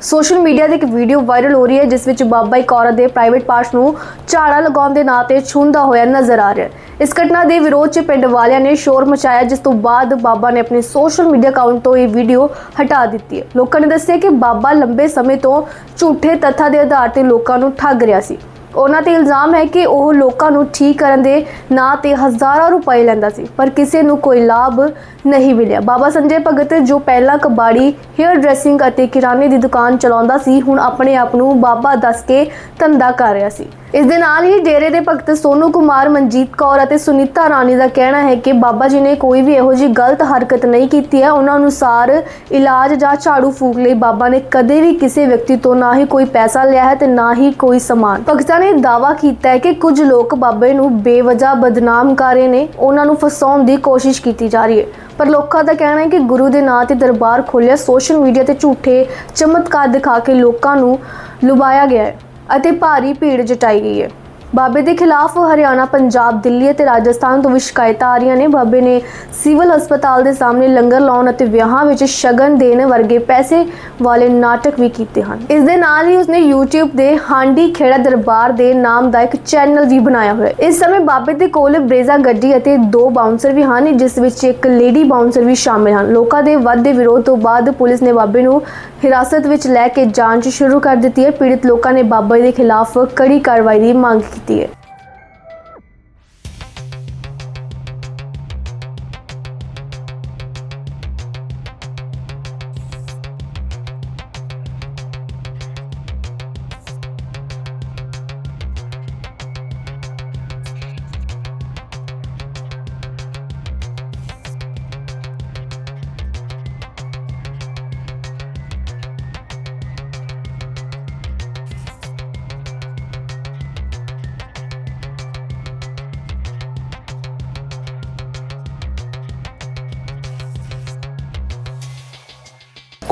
Social media ਤੇ ਇੱਕ video viral ਹੋ ਰਹੀ ਹੈ ਜਿਸ ਵਿੱਚ ਬਾਬਾ ਇੱਕ ਔਰਤ ਦੇ ਪ੍ਰਾਈਵੇਟ ਪਾਰਟਸ ਨੂੰ ਝਾੜਾ ਲਗਾਉਣ ਦੇ ਨਾਂ ਤੇ ਛੂੰਹਦਾ ਹੋਇਆ ਨਜ਼ਰ ਆ ਰਿਹਾ ਹੈ। ਇਸ ਘਟਨਾ ਦੇ ਵਿਰੋਧ 'ਚ ਪਿੰਡ ਵਾਲਿਆਂ ਨੇ ਸ਼ੋਰ ਮਚਾਇਆ ਜਿਸ ਤੋਂ ਬਾਅਦ ਬਾਬਾ ਨੇ ਆਪਣੇ ਸੋਸ਼ਲ ਮੀਡੀਆ ਅਕਾਊਂਟ ਤੋਂ ਇਹ ਵੀਡੀਓ ਹਟਾ ਦਿੱਤੀ ਹੈ। ਲੋਕਾਂ ਨੇ ਦੱਸਿਆ ਕਿ ਬਾਬਾ ਲੰਬੇ ਸਮੇਂ ਤੋਂ ਝੂਠੇ ਤੱਥਾਂ ਦੇ ਆਧਾਰ ਤੇ ਲੋਕਾਂ ਨੂੰ ਠੱਗ ਰਿਹਾ ਸੀ। ਉਹਨਾਂ ਤੇ ਇਲਜ਼ਾਮ ਹੈ ਕਿ ਉਹ ਲੋਕਾਂ ਨੂੰ ਠੀਕ ਕਰਨ ਦੇ ਨਾਂ ਤੇ ਹਜ਼ਾਰਾਂ ਰੁਪਏ ਲੈਂਦਾ ਸੀ ਪਰ ਕਿਸੇ ਨੂੰ ਕੋਈ ਲਾਭ ਨਹੀਂ ਮਿਲਿਆ। ਬਾਬਾ ਸੰਜੇ ਭਗਤ ਜੋ ਪਹਿਲਾਂ ਕਬਾੜੀ ਹੇਅਰ ਡਰੈਸਿੰਗ ਅਤੇ ਕਿਰਾਣੇ ਦੀ ਦੁਕਾਨ ਚਲਾਉਂਦਾ ਸੀ ਹੁਣ ਆਪਣੇ ਆਪ ਨੂੰ ਬਾਬਾ ਦੱਸ ਕੇ ਧੰਦਾ ਕਰ ਰਿਹਾ ਸੀ। ਇਸ ਦੇ ਨਾਲ ਹੀ ਡੇਰੇ ਦੇ ਭਗਤ ਸੋਨੂ ਕੁਮਾਰ, ਮਨਜੀਤ ਕੌਰ ਅਤੇ ਸੁਨੀਤਾ ਰਾਣੀ ਦਾ ਕਹਿਣਾ ਹੈ ਕਿ ਬਾਬਾ ਜੀ ਨੇ ਕੋਈ ਵੀ ਇਹੋ ਜਿਹੀ ਗਲਤ ਹਰਕਤ ਨਹੀਂ ਕੀਤੀ ਹੈ। ਉਹਨਾਂ ਅਨੁਸਾਰ ਇਲਾਜ ਜਾਂ ਝਾੜੂ ਫੂਕ ਲਈ ਬਾਬਾ ਨੇ ਕਦੇ ਵੀ ਕਿਸੇ ਵਿਅਕਤੀ ਤੋਂ ਨਾ ਹੀ ਕੋਈ ਪੈਸਾ ਲਿਆ ਹੈ ਤੇ ਨਾ ਹੀ ਕੋਈ ਸਮਾਨ। ਭਗਤਾਂ ਨੇ ਦਾਅਵਾ ਕੀਤਾ ਹੈ ਕਿ ਕੁਝ ਲੋਕ ਬਾਬੇ ਨੂੰ ਬੇਵਜ੍ਹਾ ਬਦਨਾਮ ਕਰ ਰਹੇ ਨੇ, ਉਹਨਾਂ ਨੂੰ ਫਸਾਉਣ ਦੀ ਕੋਸ਼ਿਸ਼ ਕੀਤੀ ਜਾ ਰਹੀ ਹੈ। ਪਰ ਲੋਕਾਂ ਦਾ ਕਹਿਣਾ ਹੈ ਕਿ ਗੁਰੂ ਦੇ ਨਾਂ ਤੇ ਦਰਬਾਰ ਖੋਲ੍ਹਿਆ ਸੋਸ਼ਲ ਮੀਡੀਆ ਤੇ ਝੂਠੇ ਚਮਤਕਾਰ ਦਿਖਾ ਕੇ ਲੋਕਾਂ ਨੂੰ ਲੁਭਾਇਆ ਗਿਆ ਹੈ ਅਤੇ ਭਾਰੀ ਭੀੜ ਜਟਾਈ ਗਈ ਹੈ। ਬਾਬੇ ਦੇ ਖਿਲਾਫ ਹਰਿਆਣਾ, ਪੰਜਾਬ, ਦਿੱਲੀ ਅਤੇ ਰਾਜਸਥਾਨ ਤੋਂ ਵੀ ਸ਼ਿਕਾਇਤਾਂ ਆ ਰਹੀਆਂ ਨੇ। ਬਾਬੇ ਨੇ ਸਿਵਲ ਹਸਪਤਾਲ ਦੇ ਸਾਹਮਣੇ ਲੰਗਰ ਲਾਉਣ ਅਤੇ ਵਿਆਹਾਂ ਵਿੱਚ ਸ਼ਗਨ ਦੇਣ ਵਰਗੇ ਪੈਸੇ ਵਾਲੇ ਨਾਟਕ ਵੀ ਕੀਤੇ ਹਨ। ਇਸ ਦੇ ਨਾਲ ਹੀ ਉਸਨੇ YouTube ਦੇ ਹਾਂਡੀ ਖੇੜਾ ਦਰਬਾਰ ਦੇ ਨਾਮ ਦਾ ਇੱਕ ਚੈਨਲ ਵੀ ਬਣਾਇਆ ਹੋਇਆ ਹੈ। ਇਸ ਸਮੇਂ ਬਾਬੇ ਦੇ ਕੋਲ ਬਰੇਜ਼ਾ ਗੱਡੀ ਅਤੇ 2 ਬਾਉਂਸਰ ਵੀ ਹਨ ਜਿਸ ਵਿੱਚ ਇੱਕ ਲੇਡੀ ਬਾਉਂਸਰ ਵੀ ਸ਼ਾਮਿਲ ਹਨ। ਲੋਕਾਂ ਦੇ ਵੱਧਦੇ ਵਿਰੋਧ ਤੋਂ ਬਾਅਦ ਪੁਲਿਸ ਨੇ ਬਾਬੇ ਨੂੰ ਹਿਰਾਸਤ ਵਿੱਚ ਲੈ ਕੇ ਜਾਂਚ ਸ਼ੁਰੂ ਕਰ ਦਿੱਤੀ ਹੈ। ਪੀੜਤ ਲੋਕਾਂ ਨੇ ਬਾਬੇ ਦੇ ਖਿਲਾਫ ਕੜੀ ਕਾਰਵਾਈ ਦੀ ਮੰਗ ਕੀਤੀ ਹੈ।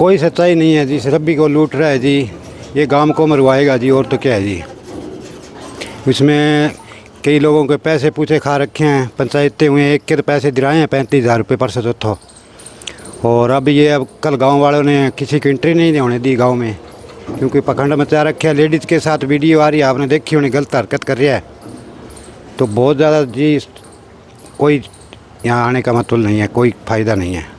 कोई सच्चाई नहीं है जी, सभी को लूट रहा है जी। ये गांव को मरवाएगा जी, और तो क्या है जी। इसमें कई लोगों के पैसे पूछे खा रखे हैं, पंचायतें हुए, एक के तो पैसे दिलाए हैं 35,000 रुपये परसों चौथों। और अब कल गांव वालों ने किसी की एंट्री नहीं होने दी गांव में क्योंकि पखंड मचा रखे है। लेडीज़ के साथ वीडियो आ रही है, आपने देखी होनी, गलत हरकत कर रहा है। तो बहुत ज़्यादा जी कोई यहाँ आने का मतलब नहीं है, कोई फ़ायदा नहीं है।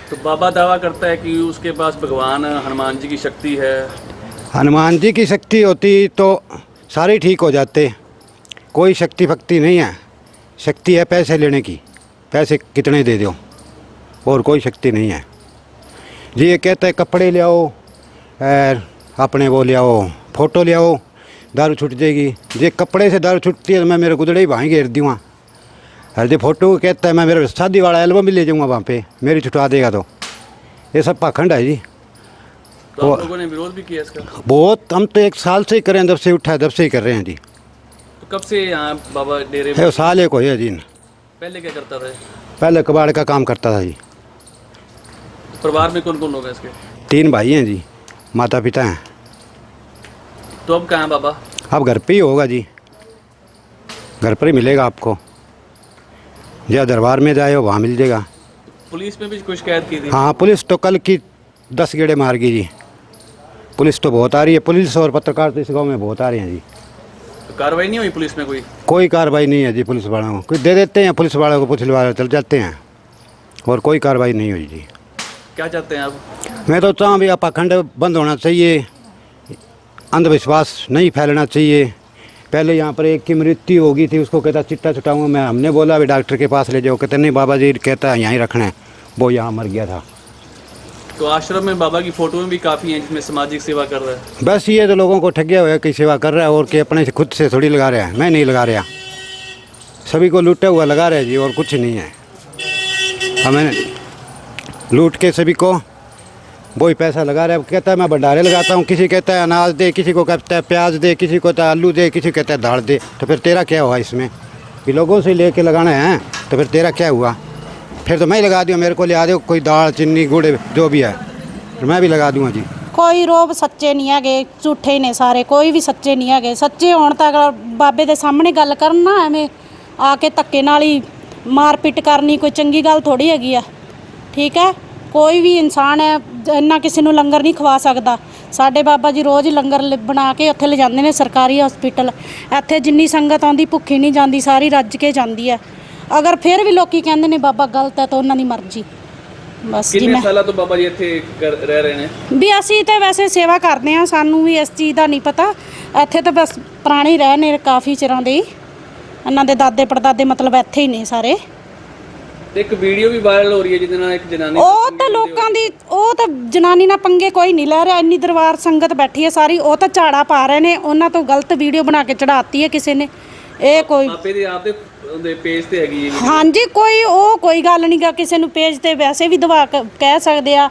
तो बाबा दावा करता है कि उसके पास भगवान हनुमान जी की शक्ति है। हनुमान जी की शक्ति होती तो सारे ठीक हो जाते। कोई शक्ति भक्ति नहीं है, शक्ति है पैसे लेने की, पैसे कितने दे दो, और कोई शक्ति नहीं है जी। ये कहता है कपड़े ले आओ, अपने वो ले आओ, फ़ोटो ले आओ, दारू छूट जाएगी। ये कपड़े से दारू छूटती है तो मैं मेरे गुदड़े ही भाई घेर दूँगा। हर फोटो कहता है मैं मेरे शादी वाला एल्बम भी ले जाऊँगा वहाँ पे, मेरी छुटवा देगा। तो ये सब पाखंड है जी। तो आप लोगों ने विरोध भी किया इसका? बहुत, हम तो 1 साल से ही कर रहे हैं, जब से उठा है तब से ही कर रहे हैं जी। तो कब से यहाँ बाबा डेरे में? है साल एक हो है जी। पहले क्या करता था? पहले कबाड़ का काम करता था जी। परिवार में कौन कौन लोग हैं इसके? 3 भाई हैं जी, माता पिता हैं। तो अब कहाँ बाबा? अब घर पे ही होगा जी, घर पर ही मिलेगा आपको। या दरबार में जाए वहाँ मिल जाएगा। पुलिस में भी कोई शिकायत की थी? हाँ, पुलिस तो कल की 10 गेड़े मार गई जी। पुलिस तो बहुत आ रही है, पुलिस और पत्रकार तो इस गांव में बहुत आ रहे हैं जी। तो कार्रवाई नहीं हुई पुलिस में? कोई कार्रवाई नहीं है जी। पुलिस वालों को कुछ दे देते हैं, पुलिस वालों को पुलिस वाले चल जाते हैं, और कोई कार्रवाई नहीं हुई जी। क्या चाहते हैं आप? मैं तो चाहूँ भी पाखंड बंद होना चाहिए, अंधविश्वास नहीं फैलना चाहिए। पहले यहाँ पर एक की मृत्यु हो गई थी, उसको कहता चिट्टा छुटाऊँगा मैं, हमने बोला भी डॉक्टर के पास ले जाओ, कहते नहीं बाबा जी कहता है यहीं रखना है, वो यहाँ मर गया था। तो आश्रम में बाबा की फ़ोटो भी काफ़ी हैं जिसमें सामाजिक सेवा कर रहा है। बस ये तो लोगों को ठगिया हुआ है कि सेवा कर रहा है, और कि अपने से खुद से थोड़ी लगा रहा है। मैं नहीं लगा रहा, सभी को लूटा हुआ लगा रहा है जी, और कुछ नहीं है। हमें लूट के सभी को वही पैसा लगा रहा है। कहता है मैं भंडारे लगाता हूँ, किसी कहता है अनाज दे, किसी को कहता है प्याज दे, किसी को कहता है आलू दे, किसी कहता है दाल दे। तो फिर तेरा क्या हुआ इसमें? कि लोगों से लेके लगाना है तो फिर तेरा क्या हुआ? फिर तो मैं लगा दूँ, मेरे को ले आ दो कोई दाल चीनी गुड़ जो भी है, तो मैं भी लगा दूँगा जी। कोई रोब सच्चे नहीं है, झूठे ने सारे, कोई भी सच्चे नहीं है। सच्चे होने तक बाबे के सामने गल करना, एवें आके धक्के नाल ही मारपीट करनी कोई चंगी गल थोड़ी हैगी आ। ठीक है, कोई भी इंसान है इन्ना किसी नूं लंगर नहीं खवा सकता। ਸਾਡੇ ਬਾਬਾ ਜੀ ਰੋਜ਼ ਲੰਗਰ ਬਣਾ ਕੇ ਉੱਥੇ ਲਿਜਾਂਦੇ ਨੇ ਸਰਕਾਰੀ ਹਸਪੀਟਲ। ਇੱਥੇ ਜਿੰਨੀ ਸੰਗਤ ਆਉਂਦੀ ਭੁੱਖੀ ਨਹੀਂ ਜਾਂਦੀ, ਸਾਰੀ ਰੱਜ ਕੇ ਜਾਂਦੀ ਹੈ। ਅਗਰ ਫਿਰ ਵੀ ਲੋਕੀ ਕਹਿੰਦੇ ਨੇ ਬਾਬਾ ਗਲਤ ਹੈ ਤਾਂ ਉਹਨਾਂ ਦੀ ਮਰਜ਼ੀ। ਬਸ ਜੀ ਕਿੰਨੇ ਸਾਲਾਂ ਤੋਂ ਬਾਬਾ ਜੀ ਇੱਥੇ ਰਹਿ ਰਹੇ ਨੇ? ਵੀ ਅਸੀਂ ਤਾਂ ਵੈਸੇ ਸੇਵਾ ਕਰਦੇ ਹਾਂ, ਸਾਨੂੰ ਵੀ ਇਸ ਚੀਜ਼ ਦਾ ਨਹੀਂ ਪਤਾ। ਇੱਥੇ ਤਾਂ ਬਸ ਪੁਰਾਣੇ ਰਹਿ ਨੇ ਕਾਫੀ ਚਿਰਾਂ ਦੇ, ਇਹਨਾਂ ਦੇ ਦਾਦੇ ਪੜਦਾਦੇ ਮਤਲਬ ਇੱਥੇ ਹੀ ਨੇ ਸਾਰੇ। ਤੇ ਇੱਕ ਵੀਡੀਓ ਵੀ ਵਾਇਰਲ ਹੋ ਰਹੀ ਹੈ ਜਿਹਦੇ ਨਾਲ ਇੱਕ ਜਨਾਨੀ, ਉਹ ਤਾਂ ਲੋਕਾਂ ਦੀ, ਉਹ ਤਾਂ ਜਨਾਨੀ ਨਾਲ ਪੰਗੇ ਕੋਈ ਨਹੀਂ ਲੈ ਰਿਹਾ। ਇੰਨੀ ਦਰਬਾਰ ਸੰਗਤ ਬੈਠੀ ਹੈ ਸਾਰੀ, ਉਹ ਤਾਂ ਝਾੜਾ ਪਾ ਰਹੇ ਨੇ। ਉਹਨਾਂ ਤੋਂ ਗਲਤ ਵੀਡੀਓ ਬਣਾ ਕੇ ਚੜਾਤੀ ਹੈ ਕਿਸੇ ਨੇ। ਇਹ ਕੋਈ ਬਾਬੇ ਦੇ ਆਪ ਦੇ ਪੇਜ ਤੇ ਹੈਗੀ ਹੈ। ਹਾਂਜੀ, ਕੋਈ ਗੱਲ ਨਹੀਂ ਗਾ। ਕਿਸੇ ਨੂੰ ਪੇਜ ਤੇ ਵੈਸੇ ਵੀ ਦਵਾ ਕਹਿ ਸਕਦੇ ਆ,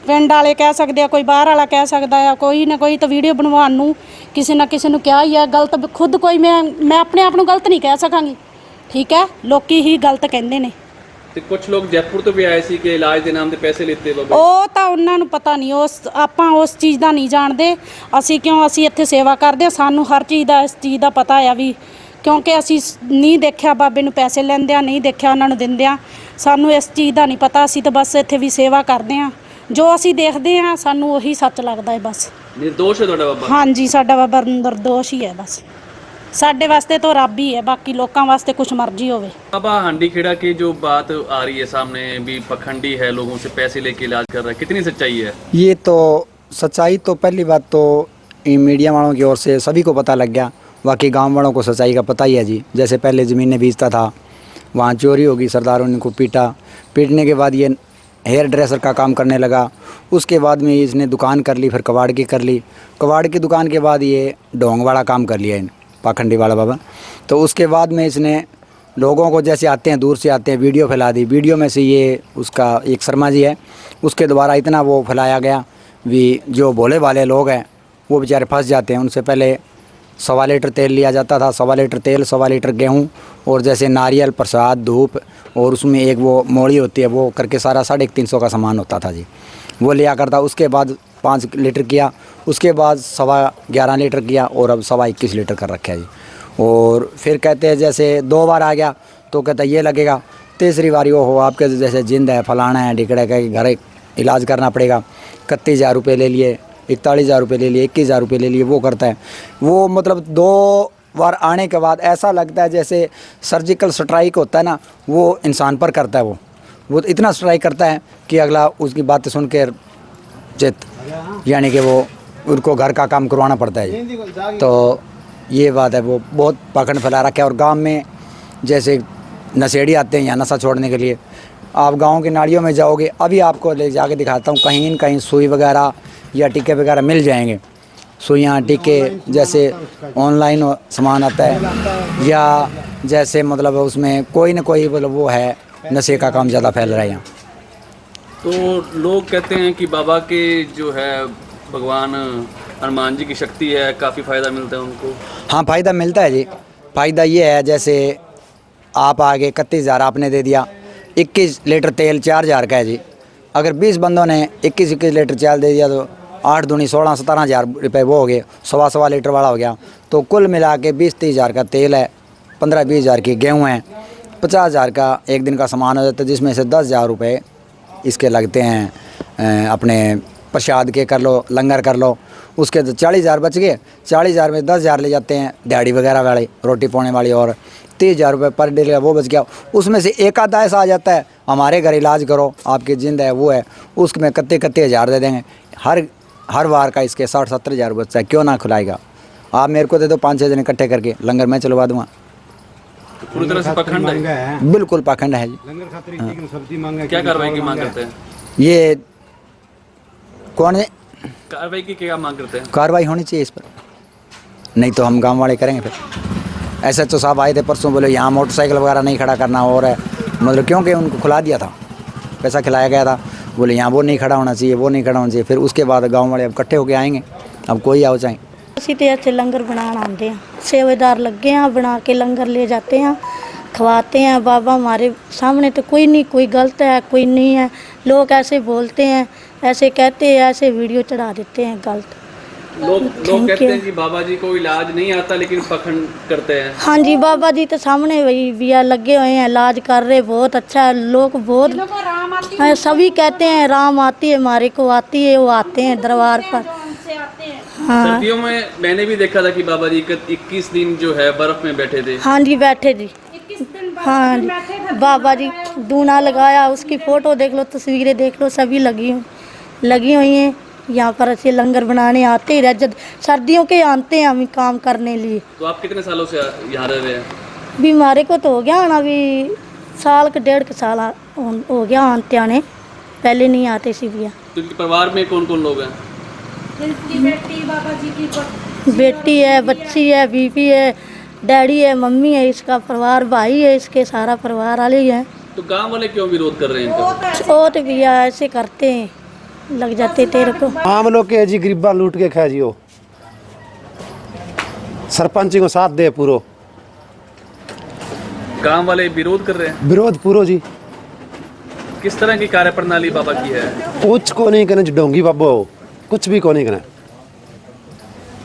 ਪਿੰਡ ਵਾਲੇ ਕਹਿ ਸਕਦੇ ਆ, ਕੋਈ ਬਾਹਰ ਵਾਲਾ ਕਹਿ ਸਕਦਾ ਆ। ਕੋਈ ਨਾ ਕੋਈ ਤਾਂ ਵੀਡੀਓ ਬਣਵਾਉਣ ਨੂੰ ਕਿਸੇ ਨਾ ਕਿਸੇ ਨੂੰ ਕਿਹਾ ਹੀ ਆ। ਗਲਤ ਖੁਦ ਕੋਈ ਮੈਂ ਆਪਣੇ ਆਪ ਨੂੰ ਗਲਤ ਨਹੀਂ ਕਹਿ ਸਕਾਂਗੀ, ਠੀਕ ਹੈ। ਲੋਕੀ ਹੀ ਗਲਤ ਕਹਿੰਦੇ ਨੇ। ਤੇ ਕੁਝ ਲੋਕ ਜੈਪੁਰ ਤੋਂ ਵੀ ਆਏ ਸੀ ਕਿ ਇਲਾਜ ਦੇ ਨਾਮ ਤੇ ਪੈਸੇ ਲਿੱਤੇ ਬਾਬਾ। ਉਹ ਤਾਂ ਉਹਨਾਂ ਨੂੰ ਪਤਾ ਨਹੀਂ, ਆਪਾਂ ਉਸ ਚੀਜ਼ ਦਾ ਨਹੀਂ ਜਾਣਦੇ। ਅਸੀਂ ਇੱਥੇ ਸੇਵਾ ਕਰਦੇ ਹਾਂ, ਸਾਨੂੰ ਹਰ ਚੀਜ਼ ਦਾ, ਇਸ ਚੀਜ਼ ਦਾ ਪਤਾ ਆ ਵੀ, ਕਿਉਂਕਿ ਅਸੀਂ ਨਹੀਂ ਦੇਖਿਆ ਬਾਬੇ ਨੂੰ ਪੈਸੇ ਲੈਂਦਿਆਂ, ਨਹੀਂ ਦੇਖਿਆ ਉਹਨਾਂ ਨੂੰ ਦਿੰਦਿਆਂ। ਸਾਨੂੰ ਇਸ ਚੀਜ਼ ਦਾ ਨਹੀਂ ਪਤਾ। ਅਸੀਂ ਤਾਂ ਬਸ ਇੱਥੇ ਵੀ ਸੇਵਾ ਕਰਦੇ ਹਾਂ, ਜੋ ਅਸੀਂ ਦੇਖਦੇ ਹਾਂ ਸਾਨੂੰ ਉਹੀ ਸੱਚ ਲੱਗਦਾ ਹੈ। ਬਸ ਨਿਰਦੋਸ਼ ਹੈ ਤੁਹਾਡਾ ਬਾਬਾ? ਹਾਂਜੀ, ਸਾਡਾ ਬਾਬਾ ਨਿਰਦੋਸ਼ ਹੀ ਹੈ। ਬਸ ਸਾਡੇ ਵਾਸਤੇ ਤਾਂ ਰੱਬ ਹੀ है, बाकी लोगों वास्ते कुछ मर्जी होवे। बाबा हांडी खेड़ा की जो बात आ रही है सामने भी, पखंडी है, लोगों से पैसे लेके इलाज कर रहा है, कितनी सच्चाई है? ये तो सच्चाई तो पहली बात तो मीडिया वालों की ओर से सभी को पता लग गया। बाकी गांव वालों को सच्चाई का पता ही है जी। जैसे पहले ज़मीनें बेचता था, वहाँ चोरी होगी, सरदारों ने को पीटने के बाद ये हेयर ड्रेसर का काम करने लगा। उसके बाद में इसने दुकान कर ली, फिर कबाड़ की कर ली। कबाड़ की दुकान के बाद ये ढोंग वाला काम कर लिया पाखंडी वाला बाबा। तो उसके बाद में इसने लोगों को जैसे आते हैं, दूर से आते हैं, वीडियो फैला दी। वीडियो में से ये उसका एक शर्मा जी है, उसके द्वारा इतना वो फैलाया गया भी, जो भोले भाले लोग हैं वो बेचारे फंस जाते हैं। उनसे पहले 1.25 लीटर तेल लिया जाता था, 1.25 लीटर तेल, 1.25 लीटर गेहूँ और जैसे नारियल, प्रसाद, धूप और उसमें एक वो मोड़ी होती है, वो करके सारा 350 का सामान होता था जी। वो लिया करता। उसके बाद 5 लीटर किया, उसके बाद 11.25 लीटर किया और अब 21 लीटर कर रखा है जी। और फिर कहते हैं जैसे 2 बार आ गया तो कहता ये लगेगा, तीसरी बारी वो हो आपके जैसे जिंद है, फलाना है, ढिकड़ा का घर इलाज करना पड़ेगा। 31,000 रुपये ले लिए, 41,000 रुपये ले लिए, 21,000 रुपये ले लिए। वो करता है वो, मतलब 2 बार आने के बाद ऐसा लगता है जैसे सर्जिकल स्ट्राइक होता है ना, वो इंसान पर करता है। वो इतना स्ट्राइक करता है कि अगला उसकी बातें सुन के चित, यानी कि वो उनको घर का काम करवाना पड़ता है। तो ये बात है, वो बहुत पाखंड फैला रखा है। और गांव में जैसे नशेड़ी आते हैं यहाँ नशा छोड़ने के लिए, आप गांव की नालियों में जाओगे, अभी आपको ले जाके दिखाता हूँ, कहीं न कहीं सुई वगैरह या टीके वगैरह मिल जाएंगे। सुइयाँ टीके जैसे ऑनलाइन सामान आता है, या जैसे मतलब उसमें कोई ना कोई मतलब वो है, नशे का काम ज़्यादा फैल रहा है यहाँ। तो लोग कहते हैं कि बाबा के जो है भगवान हनुमान जी की शक्ति है, काफ़ी फ़ायदा मिलता है उनको। हाँ, फ़ायदा मिलता है जी। फ़ायदा ये है जैसे आप आगे 31,000 आपने दे दिया, 21 लीटर तेल 4,000 का है जी। अगर 20 बंदों ने 21 लीटर तेल दे दिया तो 8 दूनी 16-17,000 रुपये वो हो गए, 1.25 लीटर वाला हो गया। तो कुल मिला के 20-30,000 का तेल है, 15-20,000 की गेहूँ है, 50,000 का एक दिन का सामान हो जाता है, जिसमें से 10,000 रुपये इसके लगते हैं अपने प्रसाद के, कर लो, लंगर कर लो। उसके तो 40,000 बच गए। 40,000 में 10,000 ले जाते हैं दिहाड़ी वगैरह वाली, रोटी पाने वाली, और 30,000 रुपये पर डे का वो बच गया। उसमें से एक आधा ऐसा आ जाता है, हमारे घर इलाज करो, आपकी जिंद है वो है, उसमें 31,000 दे देंगे। हर बार का इसके 60-70,000 बचता है, क्यों ना खुलाएगा। आप मेरे को दे दो 5-6 दिन इकट्ठे करके, लंगर मैं चलवा दूँगा। तो पूरी तरह से पखंड है, बिल्कुल पाखंड है जी। लंगर खातिर लेकिन सब्जी मांगे, क्या कार्रवाई की मांग करते हैं? ये कौन है, कार्रवाई की क्या मांग करते हैं? कार्रवाई होनी चाहिए इस पर, नहीं तो हम गांव वाले करेंगे। फिर SHO साहब आए थे परसों, बोले यहाँ मोटरसाइकिल वगैरह नहीं खड़ा करना, और है मतलब क्योंकि उनको खिला दिया था, पैसा खिलाया गया था, बोले यहाँ वो नहीं खड़ा होना चाहिए, वो नहीं खड़ा होना चाहिए। फिर उसके बाद गाँव वाले अब इकट्ठे होकर आएंगे, अब कोई आओ चाहे। ਅਸੀਂ ਤੇ ਇੱਥੇ ਲੰਗਰ बनाना आते हैं, सेवेदार लगे हैं, बना के लंगर ले जाते हैं, खवाते हैं। बाबा हमारे सामने तो कोई नहीं, कोई गलत है कोई नहीं है। लोग ऐसे बोलते हैं, ऐसे कहते हैं, ऐसे वीडियो चढ़ा देते हैं गलत। लोग कहते हैं कि बाबा जी को इलाज नहीं आता लेकिन पखंड करते हैं। हाँ जी, बाबा जी तो सामने वही भैया लगे हुए हैं, इलाज कर रहे, बहुत अच्छा है। लोग बहुत सभी कहते हैं राम आती है, हमारे को आती है, वो आते हैं दरबार पर। हाँ सर्दियों में मैंने भी देखा था कि बाबा जी 21 दिन जो है बर्फ में बैठे थे। हाँ जी बैठे जी। हाँ जी बाबा जी दूना लगाया, उसकी फ़ोटो देख लो, तस्वीरें देख लो, सभी लगी हुई हैं। यहाँ पर ऐसे लंगर बनाने आते ही रह, जब सर्दियों के आते हैं हम काम करने लिए। तो आप कितने सालों से यहाँ रह रहे हैं? बीमारी को तो हो गया ना, अभी साल के 1.5 साल हो गया आते आने, पहले नहीं आते सी भैया। तो इनके परिवार में कौन कौन लोग हैं? बेटी है, बच्ची है, बीवी है, डैडी है, मम्मी है, इसका परिवार, भाई है, इसके सारा परिवार वाले ही हैं। तो गांव वाले क्यों विरोध कर रहे हैं इनका? वो तो भैया ऐसे करते हैं, लग जाते तेरे को। आम लोग के जी गरीबा लूट के खाए जियो, सरपंच को साथ दे पूरो, गांव वाले विरोध कर रहे हैं। विरोध पूरो जी। किस तरह की कार्यप्रणाली बाबा की है? कुछ को नहीं करने डोंगी बाबो, कुछ भी को नहीं करना।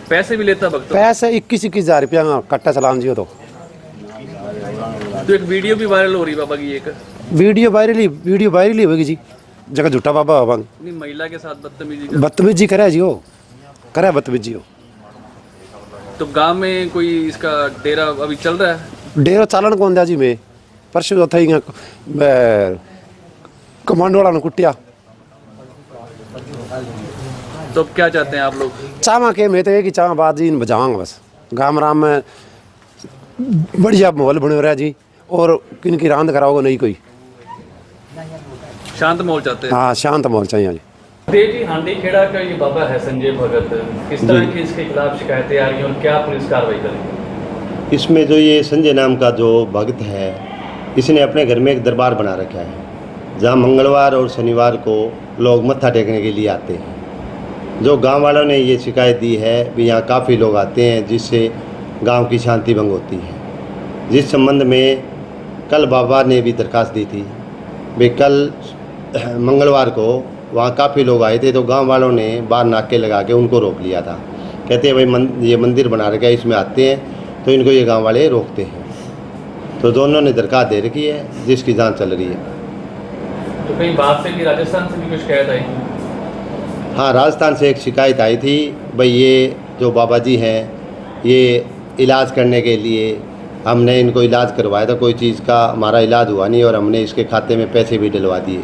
पैसे भी लेता भक्तों? पैसे 21,000 रुपया कट्टा चलान जियो। तो एक वीडियो भी वायरल हो रही बाबा की, एक वीडियो वायरल ही होगी जी, जगह झूठा बाबा होगा। नहीं, महिला के साथ बदतमीजी बदतमीजी करे जियो, करे बदतमीजी हो। तो गांव में कोई इसका डेरा अभी चल रहा है? डेरो चालन कौन दिया जी मैं परसों था ही कमांडो वाला ने कुटिया। तो क्या चाहते हैं आप लोग? चावा के मैं तो ये कि चावा बात जी बजावांगा बस। गाँव राम में बढ़िया माहौल बने रहा जी, और किन की रांद कराओगे नहीं कोई। शांत माहौल चाहते हैं? हाँ शांत माहौल चाहिए जी। जी हांडी खेड़ा का ये बाबा है संजय भगत, किस तरह की इसके खिलाफ शिकायतें आ रही हैं और क्या पुलिस कार्रवाई करेगी? इसमें जो ये संजय नाम का जो भक्त है, इसने अपने घर में एक दरबार बना रखा है, जहाँ मंगलवार और शनिवार को लोग मत्था टेकने के लिए आते हैं। जो गांव वालों ने ये शिकायत दी है भी यहाँ काफ़ी लोग आते हैं, जिससे गांव की शांति भंग होती है। जिस संबंध में कल बाबा ने भी दरखास्त दी थी भाई, कल मंगलवार को वहाँ काफ़ी लोग आए थे, तो गांव वालों ने बाहर नाके लगा के उनको रोक लिया था। कहते हैं भाई ये मंदिर बना रखा है, इसमें आते हैं, तो इनको ये गांव वाले रोकते हैं। तो दोनों ने दरखास्त दे रखी है, जिसकी जांच चल रही है। तो कहीं बाहर से भी, राजस्थान से भी कोई शिकायत आई? हाँ, राजस्थान से एक शिकायत आई थी भाई, ये जो बाबा जी हैं, ये इलाज करने के लिए हमने इनको इलाज करवाया था, कोई चीज़ का हमारा इलाज हुआ नहीं और हमने इसके खाते में पैसे भी डलवा दिए।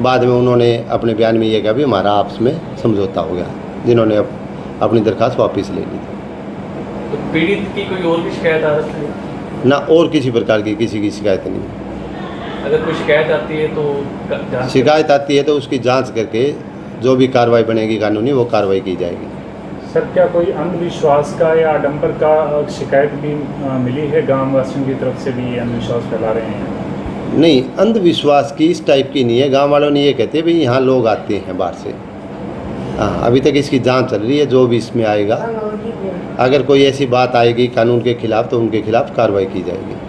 बाद में उन्होंने अपने बयान में ये कहा भी हमारा आपस में समझौता हो गया, जिन्होंने अपनी दरखास्त वापस ले ली थी। तो पीड़ित की कोई और भी शिकायत आ रही है? ना, और किसी प्रकार की किसी की शिकायत नहीं। अगर कोई शिकायत आती है तो शिकायत आती है तो उसकी जांच करके जो भी कार्रवाई बनेगी कानूनी, वो कार्रवाई की जाएगी। सर, क्या कोई अंधविश्वास का या आडंबर का शिकायत भी मिली है? गाँव वासियों की तरफ से भी ये अंधविश्वास फैला रहे हैं? नहीं, अंधविश्वास की इस टाइप की नहीं है। गांव वालों ने ये कहते हैं भाई यहाँ लोग आते हैं बाहर से। हाँ, अभी तक इसकी जांच चल रही है, जो भी इसमें आएगा, अगर कोई ऐसी बात आएगी कानून के खिलाफ तो उनके खिलाफ कार्रवाई की जाएगी।